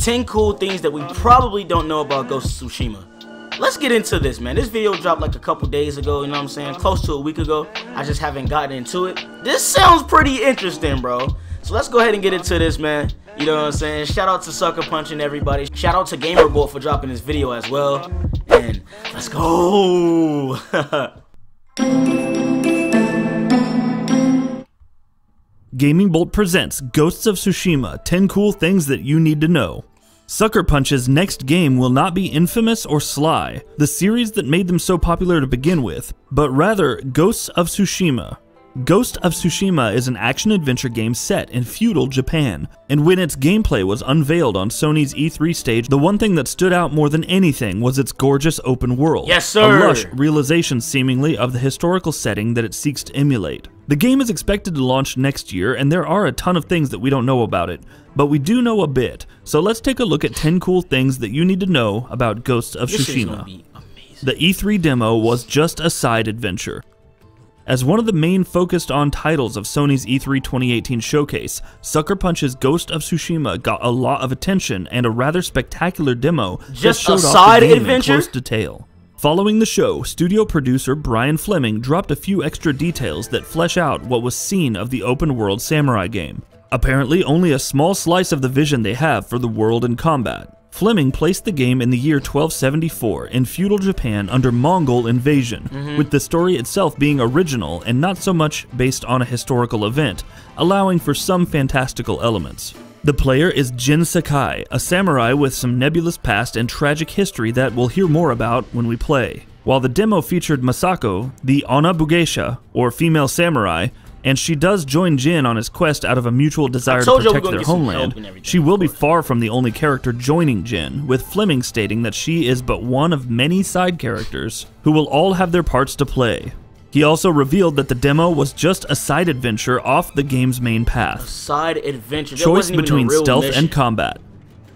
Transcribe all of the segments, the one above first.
10 cool things that we probably don't know about Ghost of Tsushima. Let's get into this, man. This video dropped like a couple days ago, you know what I'm saying? Close to a week ago. I just haven't gotten into it. This sounds pretty interesting, bro. So let's go ahead and get into this, man. You know what I'm saying? Shout out to Sucker Punch and everybody. Shout out to Gamerbolt for dropping this video as well. And let's go. Gaming Bolt presents Ghosts of Tsushima, 10 cool things that you need to know. Sucker Punch's next game will not be Infamous or Sly, the series that made them so popular to begin with, but rather Ghosts of Tsushima. Ghost of Tsushima is an action-adventure game set in feudal Japan, and when its gameplay was unveiled on Sony's E3 stage, the one thing that stood out more than anything was its gorgeous open world. Yes, sir! A lush realization, seemingly, of the historical setting that it seeks to emulate. The game is expected to launch next year, and there are a ton of things that we don't know about it, but we do know a bit, so let's take a look at 10 cool things that you need to know about Ghosts of Tsushima. The E3 demo was just a side adventure. As one of the main focused-on titles of Sony's E3 2018 showcase, Sucker Punch's Ghost of Tsushima got a lot of attention and a rather spectacular demo just that showed off the game in close detail. Following the show, studio producer Brian Fleming dropped a few extra details that flesh out what was seen of the open-world samurai game. Apparently, only a small slice of the vision they have for the world and combat. Fleming placed the game in the year 1274 in feudal Japan under Mongol invasion, with the story itself being original and not so much based on a historical event, allowing for some fantastical elements. The player is Jin Sakai, a samurai with some nebulous past and tragic history that we'll hear more about when we play. While the demo featured Masako, the Onabugeisha, or female samurai, and she does join Jin on his quest out of a mutual desire to protect their homeland, she will be far from the only character joining Jin, with Fleming stating that she is but one of many side characters who will all have their parts to play. He also revealed that the demo was just a side adventure off the game's main path. A side adventure? Choice between stealth and combat.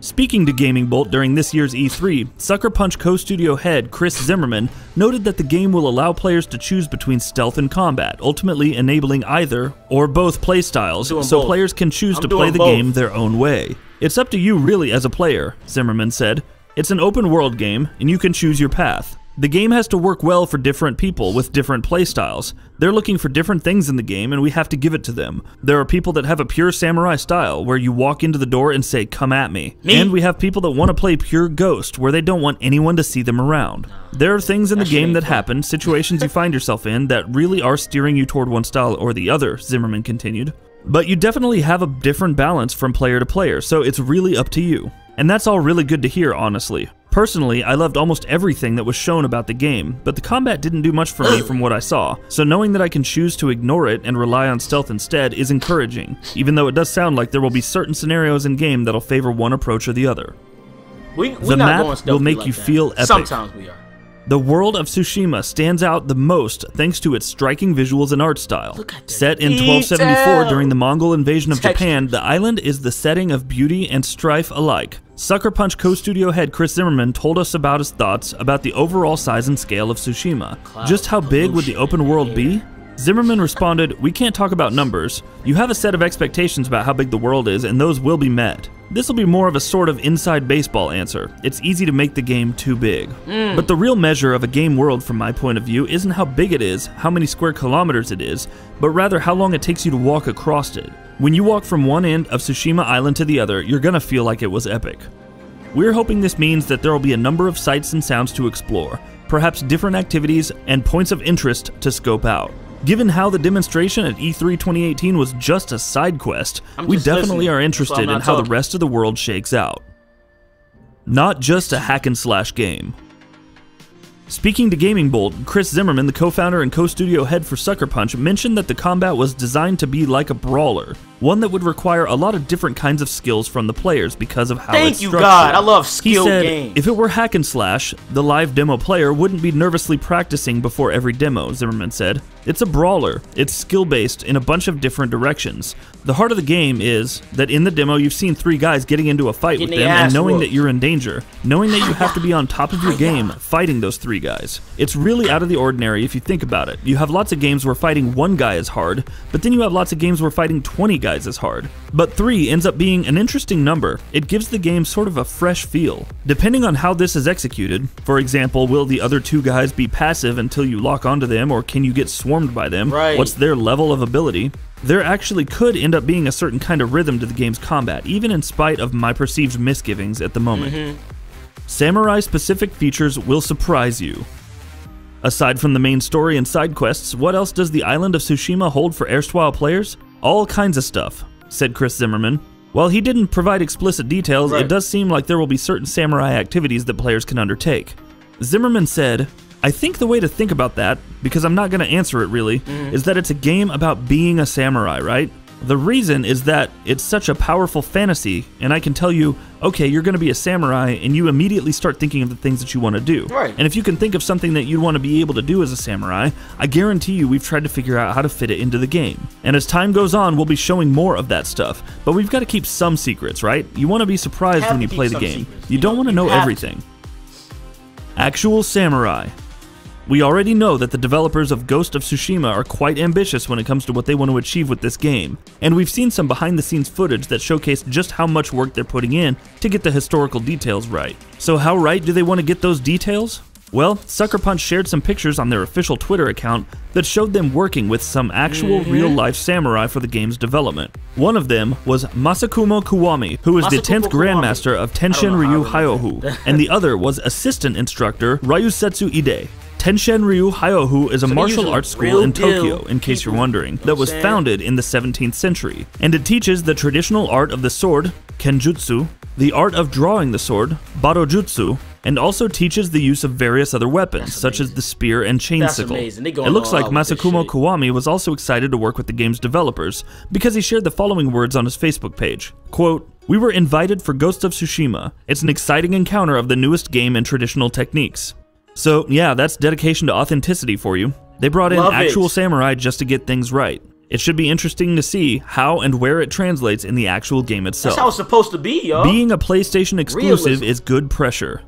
Speaking to Gaming Bolt during this year's E3, Sucker Punch co-studio head Chris Zimmerman noted that the game will allow players to choose between stealth and combat, ultimately enabling either or both playstyles, so players can choose to play the game their own way. It's up to you really as a player, Zimmerman said. It's an open world game, and you can choose your path. The game has to work well for different people with different playstyles. They're looking for different things in the game, and we have to give it to them. There are people that have a pure samurai style, where you walk into the door and say, "Come at me." And we have people that want to play pure ghost, where they don't want anyone to see them around. There are things in the game that happen, situations you find yourself in, that really are steering you toward one style or the other, Zimmerman continued. But you definitely have a different balance from player to player, so it's really up to you. And that's all really good to hear, honestly. Personally, I loved almost everything that was shown about the game, but the combat didn't do much for me from what I saw, so knowing that I can choose to ignore it and rely on stealth instead is encouraging, even though it does sound like there will be certain scenarios in game that'll favor one approach or the other. The map will make you feel epic. Sometimes we are. The world of Tsushima stands out the most thanks to its striking visuals and art style. Set in 1274 during the Mongol invasion of Japan, the island is the setting of beauty and strife alike. Sucker Punch co-studio head Chris Zimmerman told us about his thoughts about the overall size and scale of Tsushima. Just how big would the open world be? Zimmerman responded, "We can't talk about numbers. You have a set of expectations about how big the world is, and those will be met. This will be more of a sort of inside baseball answer. It's easy to make the game too big." But the real measure of a game world from my point of view isn't how big it is, how many square kilometers it is, but rather how long it takes you to walk across it. When you walk from one end of Tsushima Island to the other, you're gonna feel like it was epic. We're hoping this means that there will be a number of sights and sounds to explore, perhaps different activities and points of interest to scope out. Given how the demonstration at E3 2018 was just a side quest, we definitely are interested in how the rest of the world shakes out. Not just a hack and slash game. Speaking to Gaming Bolt, Chris Zimmerman, the co-founder and co-studio head for Sucker Punch, mentioned that the combat was designed to be like a brawler, one that would require a lot of different kinds of skills from the players because of how it's structured. Thank you, God. I love skill games. If it were hack and slash, the live demo player wouldn't be nervously practicing before every demo, Zimmerman said. It's a brawler. It's skill-based in a bunch of different directions. The heart of the game is that in the demo you've seen 3 guys getting into a fight with them and knowing that you're in danger, knowing that you have to be on top of your game fighting those 3 guys. It's really out of the ordinary if you think about it. You have lots of games where fighting 1 guy is hard, but then you have lots of games where fighting 20 guys as hard. But 3 ends up being an interesting number. It gives the game sort of a fresh feel. Depending on how this is executed, for example, will the other 2 guys be passive until you lock onto them, or can you get swarmed by them? Right. What's their level of ability? There actually could end up being a certain kind of rhythm to the game's combat, even in spite of my perceived misgivings at the moment. Samurai-specific features will surprise you. Aside from the main story and side quests, what else does the island of Tsushima hold for erstwhile players? All kinds of stuff, said Chris Zimmerman. While he didn't provide explicit details, it does seem like there will be certain samurai activities that players can undertake. Zimmerman said, I think the way to think about that, because I'm not going to answer it really, is that it's a game about being a samurai, right? The reason is that it's such a powerful fantasy, and I can tell you, okay, you're going to be a samurai, and you immediately start thinking of the things that you want to do. Right. And if you can think of something that you'd want to be able to do as a samurai, I guarantee you we've tried to figure out how to fit it into the game. And as time goes on, we'll be showing more of that stuff, but we've got to keep some secrets, right? You want to be surprised when you play the game. You don't want to know everything. Actual samurai. We already know that the developers of Ghost of Tsushima are quite ambitious when it comes to what they want to achieve with this game, and we've seen some behind-the-scenes footage that showcase just how much work they're putting in to get the historical details right. So how right do they want to get those details? Well, Sucker Punch shared some pictures on their official Twitter account that showed them working with some actual real-life samurai for the game's development. One of them was Masakumo Kiwami, who is the 10th Grandmaster of Tenshin Ryu Hyohu, and the other was assistant instructor Ryusetsu Ide. Tenshin Ryu Hyohu is a martial arts school in Tokyo, in case you're wondering, that was founded in the 17th century, and it teaches the traditional art of the sword, Kenjutsu, the art of drawing the sword, Barojutsu, and also teaches the use of various other weapons, such as the spear and chain sickle. It looks like Masakumo Kiwami was also excited to work with the game's developers, because he shared the following words on his Facebook page, quote, "We were invited for Ghost of Tsushima. It's an exciting encounter of the newest game and traditional techniques." So yeah, that's dedication to authenticity for you. They brought in actual samurai just to get things right. It should be interesting to see how and where it translates in the actual game itself. That's how it's supposed to be, yo. Being a PlayStation exclusive is good pressure.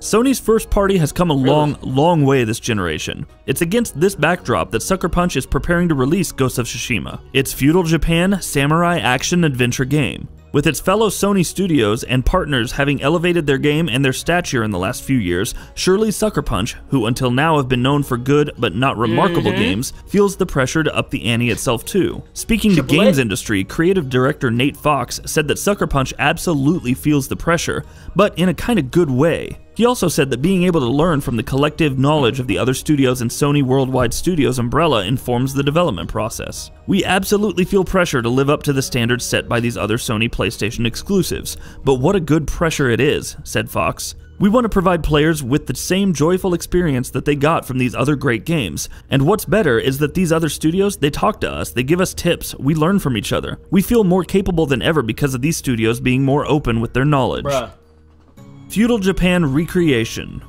Sony's first party has come a long way this generation. It's against this backdrop that Sucker Punch is preparing to release Ghost of Tsushima, its feudal Japan samurai action-adventure game. With its fellow Sony studios and partners having elevated their game and their stature in the last few years, surely Sucker Punch, who until now have been known for good but not remarkable games, feels the pressure to up the ante itself too. Speaking to games industry, creative director Nate Fox said that Sucker Punch absolutely feels the pressure, but in a kind of good way. He also said that being able to learn from the collective knowledge of the other studios and Sony Worldwide Studios umbrella informs the development process. We absolutely feel pressure to live up to the standards set by these other Sony PlayStation exclusives, but what a good pressure it is, said Fox. We want to provide players with the same joyful experience that they got from these other great games. And what's better is that these other studios, they talk to us, they give us tips, we learn from each other. We feel more capable than ever because of these studios being more open with their knowledge. Feudal Japan recreation.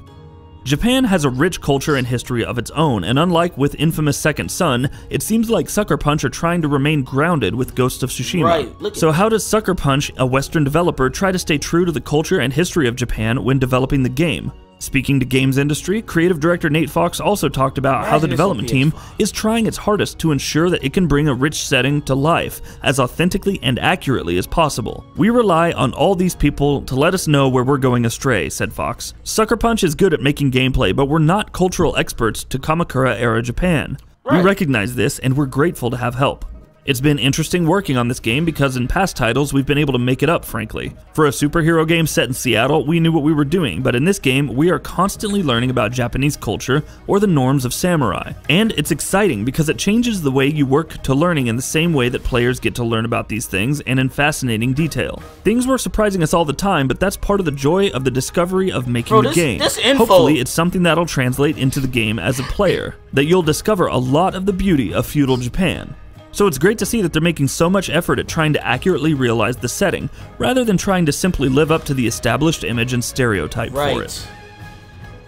Japan has a rich culture and history of its own, and unlike with infamous Second Son, it seems like Sucker Punch are trying to remain grounded with Ghost of Tsushima. So how does Sucker Punch, a Western developer, try to stay true to the culture and history of Japan when developing the game? Speaking to games industry, creative director Nate Fox also talked about how the development team is trying its hardest to ensure that it can bring a rich setting to life as authentically and accurately as possible. We rely on all these people to let us know where we're going astray, said Fox. Sucker Punch is good at making gameplay, but we're not cultural experts to Kamakura-era Japan. We recognize this, and we're grateful to have help. It's been interesting working on this game because in past titles we've been able to make it up, frankly. For a superhero game set in Seattle, we knew what we were doing, but in this game we are constantly learning about Japanese culture or the norms of samurai. And it's exciting because it changes the way you work to learning in the same way that players get to learn about these things and in fascinating detail. Things were surprising us all the time, but that's part of the joy of the discovery of making the game. Hopefully it's something that'll translate into the game as a player, that you'll discover a lot of the beauty of feudal Japan. So it's great to see that they're making so much effort at trying to accurately realize the setting, rather than trying to simply live up to the established image and stereotype for it.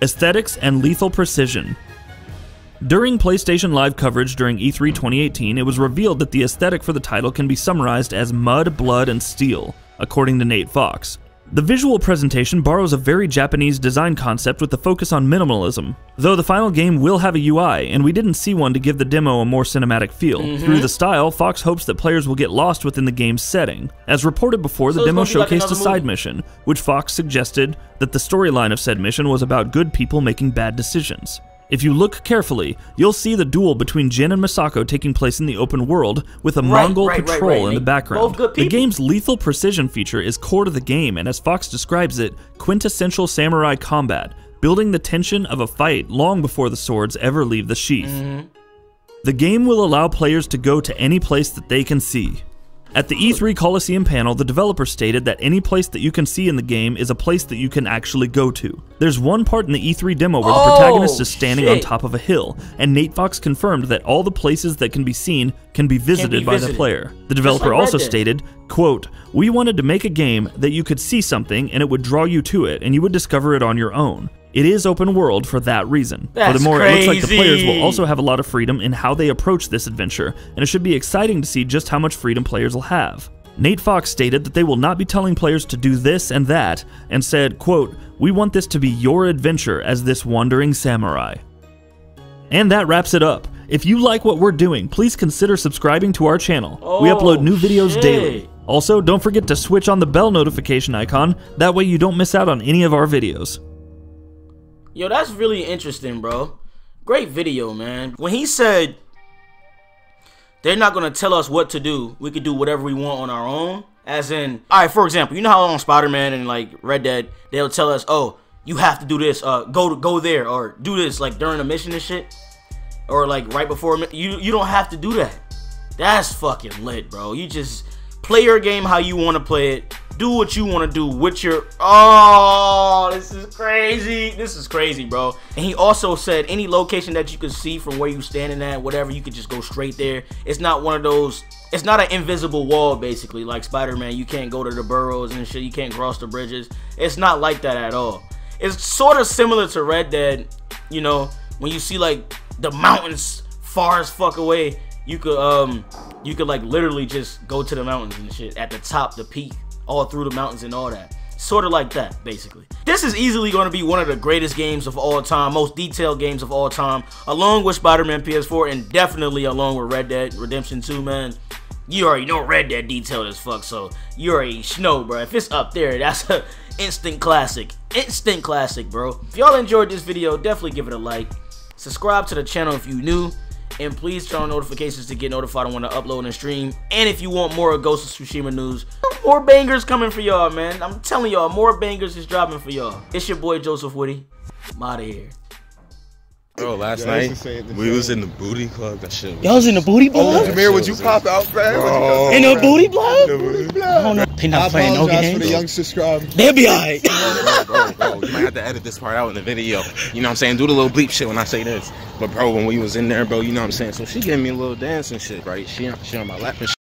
Aesthetics and lethal precision. During PlayStation Live coverage during E3 2018, it was revealed that the aesthetic for the title can be summarized as mud, blood, and steel, according to Nate Fox. The visual presentation borrows a very Japanese design concept with the focus on minimalism, though the final game will have a UI, and we didn't see one to give the demo a more cinematic feel. Through the style, Fox hopes that players will get lost within the game's setting. As reported before, the demo showcased a side mission, which Fox suggested that the storyline of said mission was about good people making bad decisions. If you look carefully, you'll see the duel between Jin and Misako taking place in the open world, with a Mongol patrol in the background. The game's lethal precision feature is core to the game, and as Fox describes it, quintessential samurai combat, building the tension of a fight long before the swords ever leave the sheath. The game will allow players to go to any place that they can see. At the E3 Coliseum panel, the developer stated that any place that you can see in the game is a place that you can actually go to. There's one part in the E3 demo where the protagonist is standing on top of a hill, and Nate Fox confirmed that all the places that can be seen can be visited by the player. The developer also stated, quote, "We wanted to make a game that you could see something and it would draw you to it and you would discover it on your own. It is open world for that reason." Furthermore, it looks like the players will also have a lot of freedom in how they approach this adventure, and it should be exciting to see just how much freedom players will have. Nate Fox stated that they will not be telling players to do this and that, and said, quote, "We want this to be your adventure as this wandering samurai." And that wraps it up. If you like what we're doing, please consider subscribing to our channel. We upload new videos daily. Also, don't forget to switch on the bell notification icon, that way you don't miss out on any of our videos. Yo, that's really interesting, bro. Great video, man. When he said they're not gonna tell us what to do, we could do whatever we want on our own. As in, alright, for example, you know how on Spider-Man and like Red Dead, they'll tell us, oh, you have to do this, go there, or do this like during a mission and shit, or like right before you don't have to do that. That's fucking lit, bro. You just play your game how you want to play it. Do what you want to do with your... Oh, this is crazy. This is crazy, bro. And he also said any location that you can see from where you standing at, whatever, you could just go straight there. It's not one of those... It's not an invisible wall, basically, like Spider-Man. You can't go to the burrows and shit. You can't cross the bridges. It's not like that at all. It's sort of similar to Red Dead, you know, when you see, like, the mountains far as fuck away. You could like literally just go to the mountains and shit at the top, the peak, all through the mountains and all that. Sort of like that, basically. This is easily going to be one of the greatest games of all time, most detailed games of all time, along with Spider-Man PS4 and definitely along with Red Dead Redemption 2, man. You already know Red Dead detailed as fuck, so you already know, bro. If it's up there, that's an instant classic. Instant classic, bro. If y'all enjoyed this video, definitely give it a like. Subscribe to the channel if you're new. And please turn on notifications to get notified on when I upload and stream. And if you want more Ghost of Tsushima news, more bangers coming for y'all, man. I'm telling y'all, more bangers is dropping for y'all. It's your boy Joseph Witty. I'm out of here. Bro, last night we was in the booty club. That shit. Y'all was in the booty club? Oh, Jameer, would you pop out, man? In the booty club? I don't know. They not playing no games. For the young subscribe. They'll be alright. Bro, you might have to edit this part out in the video. You know what I'm saying? Do the little bleep shit when I say this. But bro, when we was in there, bro, you know what I'm saying? So she gave me a little dance and shit, right? She on my lap and shit.